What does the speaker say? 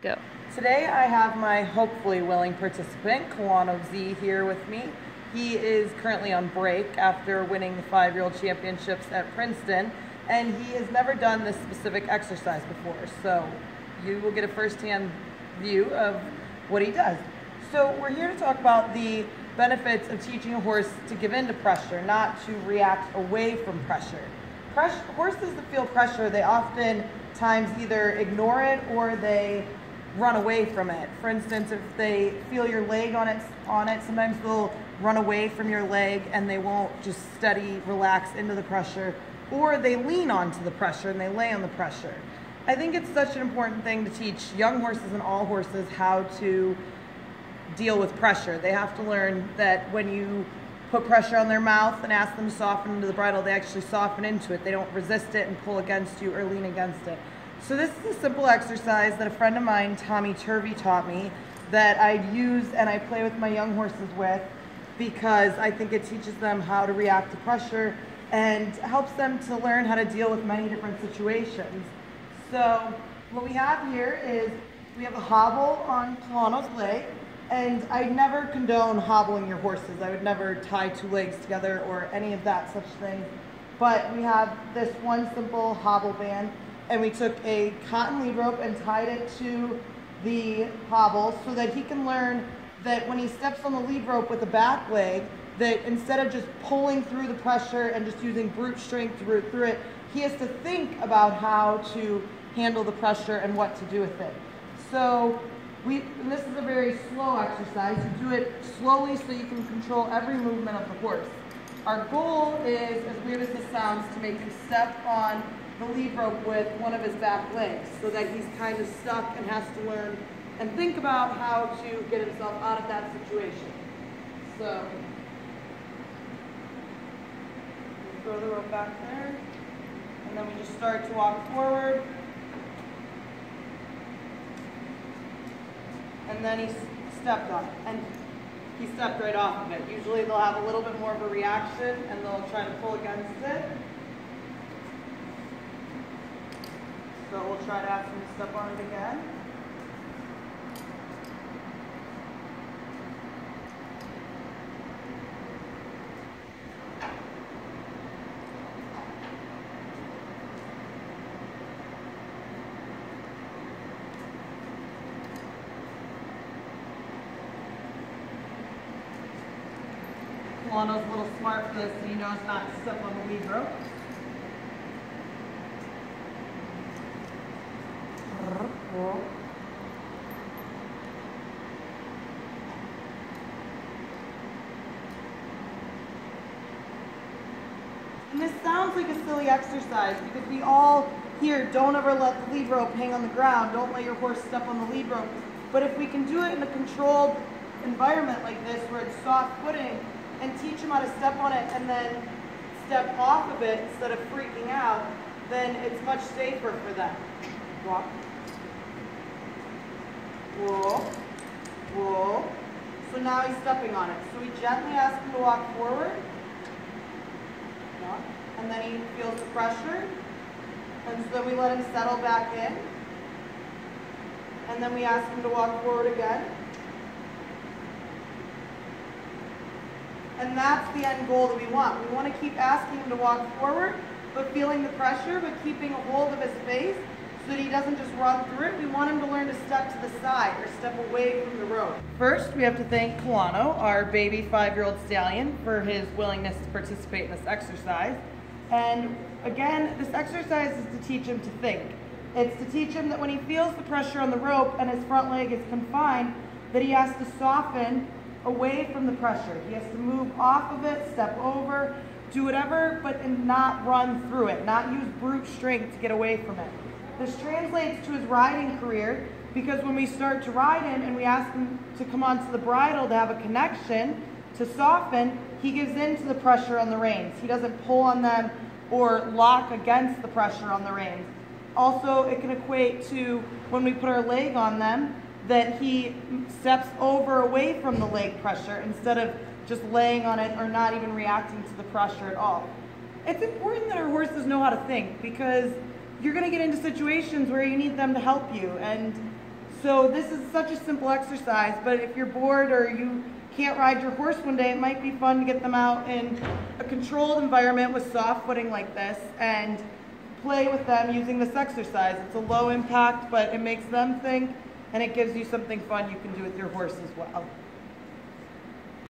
Go. Today I have my hopefully willing participant, Kawano Z, here with me. He is currently on break after winning the 5-year-old championships at Princeton, and he has never done this specific exercise before, so you will get a first-hand view of what he does. So we're here to talk about the benefits of teaching a horse to give in to pressure, not to react away from pressure. Horses that feel pressure, they oftentimes either ignore it or they run away from it. For instance, if they feel your leg on it, sometimes they'll run away from your leg and they won't just steady relax into the pressure, or they lean onto the pressure and they lay on the pressure. I think it's such an important thing to teach young horses and all horses how to deal with pressure. They have to learn that when you put pressure on their mouth and ask them to soften into the bridle, they actually soften into it. They don't resist it and pull against you or lean against it. So this is a simple exercise that a friend of mine, Tommy Turvey, taught me that I use and I play with my young horses with because I think it teaches them how to react to pressure and helps them to learn how to deal with many different situations. So what we have here is we have a hobble on Kawano's leg, and I never condone hobbling your horses. I would never tie two legs together or any of that such thing. But we have this one simple hobble band, and we took a cotton lead rope and tied it to the hobble so that he can learn that when he steps on the lead rope with the back leg, that instead of just pulling through the pressure and just using brute strength to root through it, he has to think about how to handle the pressure and what to do with it. So and this is a very slow exercise. You do it slowly so you can control every movement of the horse. Our goal is, as weird as this sounds, to make him step on the lead rope with one of his back legs so that he's kind of stuck and has to learn and think about how to get himself out of that situation. So, throw the rope back there, and then we just start to walk forward. And then he stepped on it, and he stepped right off of it. Usually they'll have a little bit more of a reaction, and they'll try to pull against it. So we'll try to ask him to step on it again. Kawano's a little smart for this, so he knows not to step on the lead rope. And this sounds like a silly exercise because we all hear, don't ever let the lead rope hang on the ground, don't let your horse step on the lead rope. But if we can do it in a controlled environment like this where it's soft footing, and teach them how to step on it and then step off of it instead of freaking out, then it's much safer for them. Walk. Whoa. Whoa. So now he's stepping on it. So we gently ask him to walk forward. Walk. And then he feels the pressure. And so then we let him settle back in. And then we ask him to walk forward again. And that's the end goal that we want. We want to keep asking him to walk forward, but feeling the pressure, but keeping a hold of his face so that he doesn't just run through it. We want him to learn to step to the side or step away from the rope. First, we have to thank Kawano, our baby 5-year-old stallion, for his willingness to participate in this exercise. And again, this exercise is to teach him to think. It's to teach him that when he feels the pressure on the rope and his front leg is confined, that he has to soften away from the pressure. He has to move off of it, step over, do whatever, but not run through it, not use brute strength to get away from it. This translates to his riding career because when we start to ride him and we ask him to come onto the bridle to have a connection, to soften, he gives in to the pressure on the reins. He doesn't pull on them or lock against the pressure on the reins. Also, it can equate to when we put our leg on them, that he steps over away from the leg pressure instead of just laying on it or not even reacting to the pressure at all. It's important that our horses know how to think because you're going to get into situations where you need them to help you, and So this is such a simple exercise, but if you're bored or you can't ride your horse one day, it might be fun to get them out in a controlled environment with soft footing like this and play with them using this exercise. It's a low impact, but it makes them think, and it gives you something fun you can do with your horse as well.